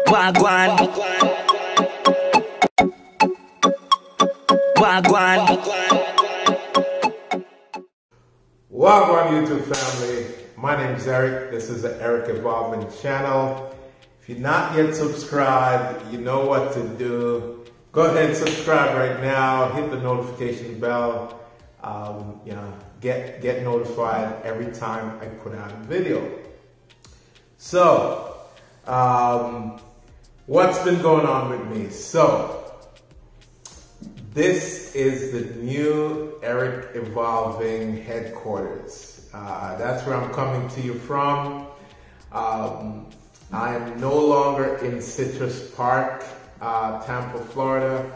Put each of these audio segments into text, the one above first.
Wagwan. Wagwan. Wagwan YouTube family. My name is Eric. This is the Eric Involvement channel. If you're not yet subscribed, you know what to do. Go ahead and subscribe right now. Hit the notification bell. Get notified every time I put out a video. So, what's been going on with me? So, this is the new Eric Evolving headquarters. That's where I'm coming to you from. I am no longer in Citrus Park, Tampa, Florida.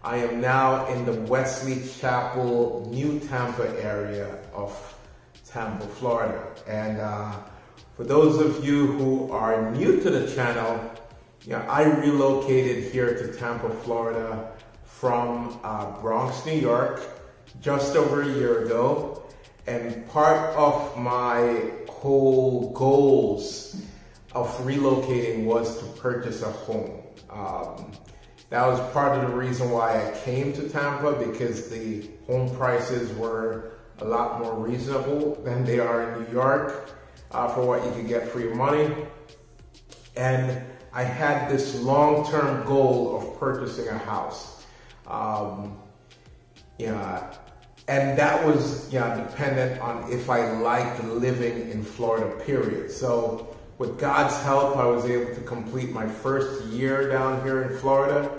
I am now in the Wesley Chapel, New Tampa area of Tampa, Florida. And for those of you who are new to the channel, I relocated here to Tampa, Florida from Bronx, New York, just over a year ago. And part of my whole goals of relocating was to purchase a home. That was part of the reason why I came to Tampa, because the home prices were a lot more reasonable than they are in New York for what you can get for your money. And I had this long-term goal of purchasing a house. And that was dependent on if I liked living in Florida, period. So with God's help, I was able to complete my first year down here in Florida.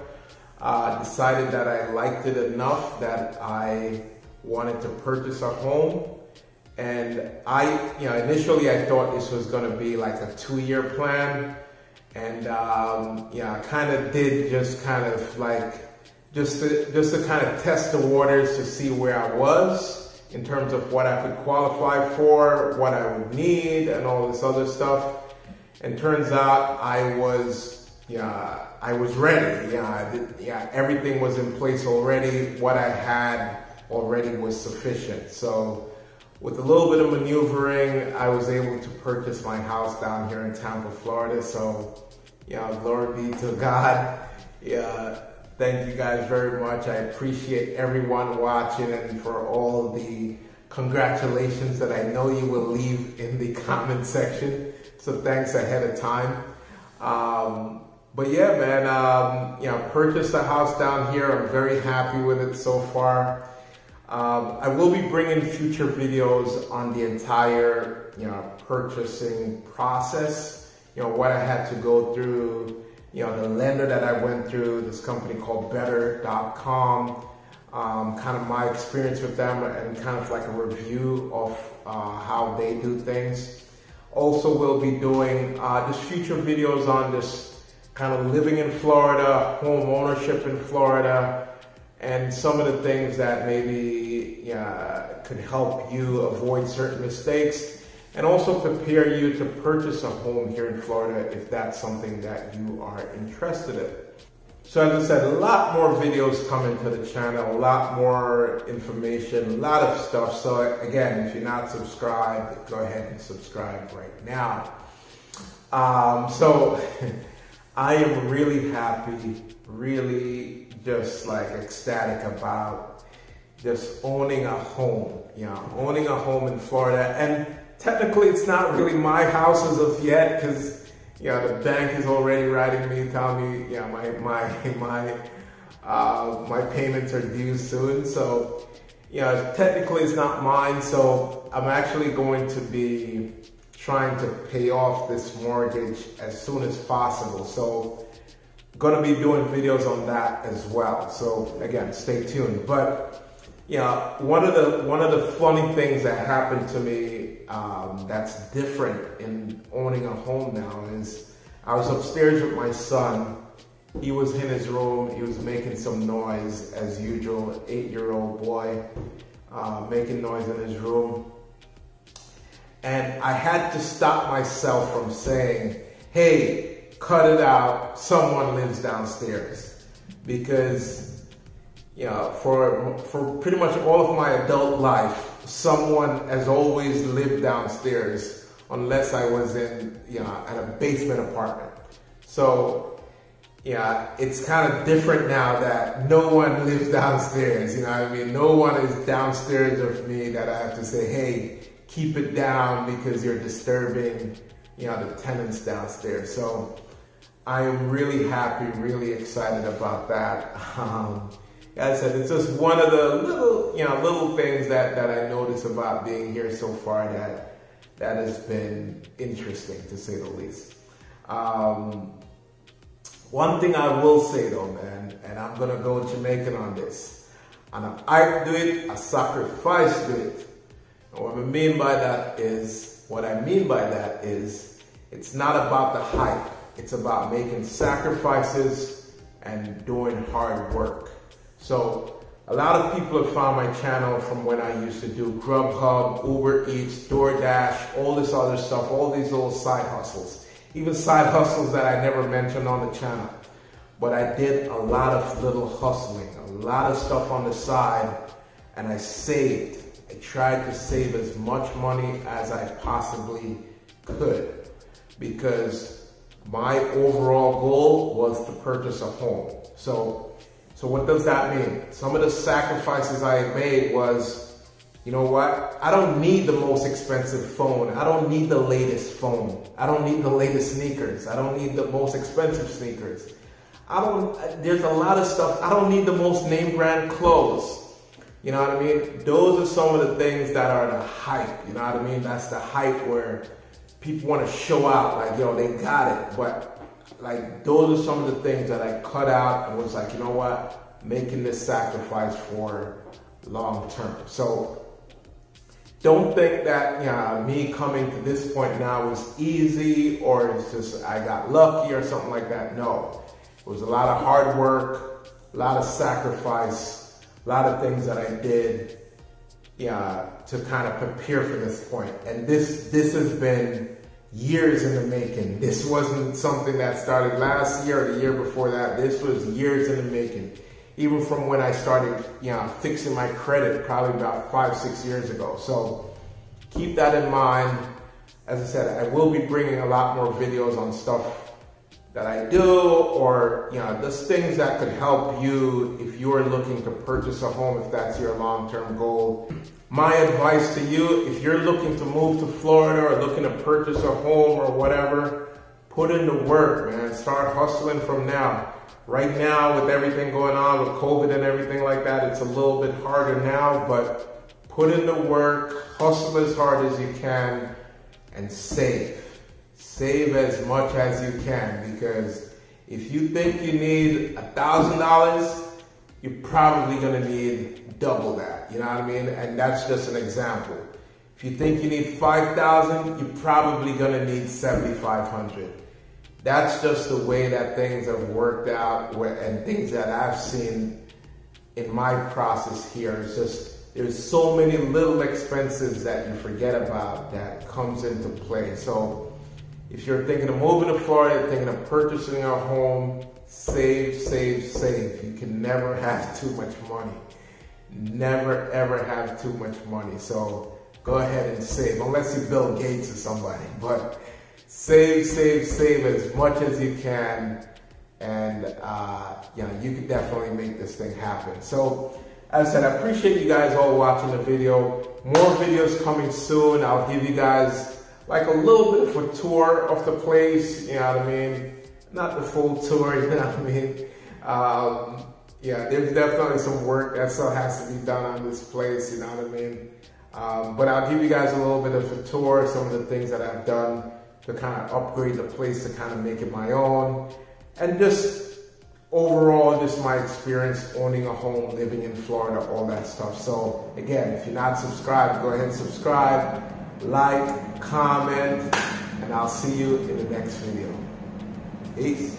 Decided that I liked it enough that I wanted to purchase a home. And initially I thought this was going to be like a 2-year plan. And I kind of did just to kind of test the waters to see where I was in terms of what I could qualify for, what I would need, and all this other stuff. And turns out I was ready. Everything was in place already. What I had already was sufficient. So with a little bit of maneuvering, I was able to purchase my house down here in Tampa, Florida. So glory be to God. Thank you guys very much. I appreciate everyone watching and for all the congratulations that I know you will leave in the comment section. So thanks ahead of time. But yeah, man, purchased a house down here. I'm very happy with it so far. I will be bringing future videos on the entire, purchasing process. What I had to go through, the lender that I went through, this company called Better.com, kind of my experience with them and kind of like a review of how they do things. Also, we'll be doing just future videos on this kind of living in Florida, home ownership in Florida, and some of the things that maybe could help you avoid certain mistakes, and also prepare you to purchase a home here in Florida if that's something that you are interested in. So as I said, a lot more videos coming to the channel, a lot more information, a lot of stuff. So again, if you're not subscribed, go ahead and subscribe right now. So I am really happy, really just like ecstatic about just owning a home, owning a home in Florida. And technically it's not really my house as of yet, because the bank is already writing me, telling me, my payments are due soon. So, technically it's not mine. So I'm actually going to be trying to pay off this mortgage as soon as possible. So, going to be doing videos on that as well. So again, stay tuned. But one of the funny things that happened to me that's different in owning a home now is I was upstairs with my son. He was in his room. He was making some noise as usual. 8-year-old boy making noise in his room. And I had to stop myself from saying, hey, cut it out, someone lives downstairs. Because for pretty much all of my adult life, someone has always lived downstairs unless I was in, in a basement apartment. So yeah, it's kind of different now that no one lives downstairs, you know what I mean? No one is downstairs of me that I have to say, hey, keep it down because you're disturbing, you know, the tenants downstairs. So I am really happy, really excited about that. As I said, it's just one of the little things that I notice about being here so far that has been interesting, to say the least. One thing I will say though, man, and I'm gonna go Jamaican on this, and I do it, I sacrifice do it. And what I mean by that is, it's not about the hype. It's about making sacrifices and doing hard work. So a lot of people have found my channel from when I used to do Grubhub, Uber Eats, DoorDash, all this other stuff, all these little side hustles. Even side hustles that I never mentioned on the channel. But I did a lot of little hustling, a lot of stuff on the side, and I saved. I tried to save as much money as I possibly could, because my overall goal was to purchase a home. So what does that mean? Some of the sacrifices I had made was, you know what? I don't need the most expensive phone. I don't need the latest phone. I don't need the latest sneakers. I don't need the most expensive sneakers. There's a lot of stuff. I don't need the most name brand clothes. You know what I mean? Those are some of the things that are the hype. You know what I mean? That's the hype where people want to show out, like, yo, they got it. But like, those are some of the things that I cut out and was like, you know what? Making this sacrifice for long term. So don't think that me coming to this point now was easy, or it's just I got lucky or something like that. No, it was a lot of hard work, a lot of sacrifice, a lot of things that I did to kind of prepare for this point. And this has been years in the making. This wasn't something that started last year or the year before that. This was years in the making. Even from when I started, fixing my credit, probably about 5-6 years ago. So keep that in mind. As I said, I will be bringing a lot more videos on stuff that I do, or just things that could help you if you're looking to purchase a home, if that's your long-term goal. My advice to you, if you're looking to move to Florida or looking to purchase a home or whatever, put in the work, man. Start hustling from now. Right now, with everything going on with COVID and everything like that, it's a little bit harder now, but put in the work, hustle as hard as you can, and save. Save as much as you can, because if you think you need $1,000, you're probably gonna need double that, you know what I mean? And that's just an example. If you think you need $5,000, you're probably gonna need $7,500. That's just the way that things have worked out, and things that I've seen in my process here. It's just, there's so many little expenses that you forget about that comes into play. So if you're thinking of moving to Florida, thinking of purchasing a home, save, save, save. You can never have too much money. Never, ever have too much money. So go ahead and save, unless you're Bill Gates or somebody. But save, save, save as much as you can, and you can definitely make this thing happen. So, as I said, I appreciate you guys all watching the video. More videos coming soon. I'll give you guys like a little bit of a tour of the place, you know what I mean? Not the full tour, you know what I mean? There's definitely some work that still has to be done on this place, you know what I mean? But I'll give you guys a little bit of a tour, some of the things that I've done to kind of upgrade the place, to kind of make it my own, and just overall, just my experience owning a home, living in Florida, all that stuff. So again, if you're not subscribed, go ahead and subscribe, like, comment, and I'll see you in the next video. Peace.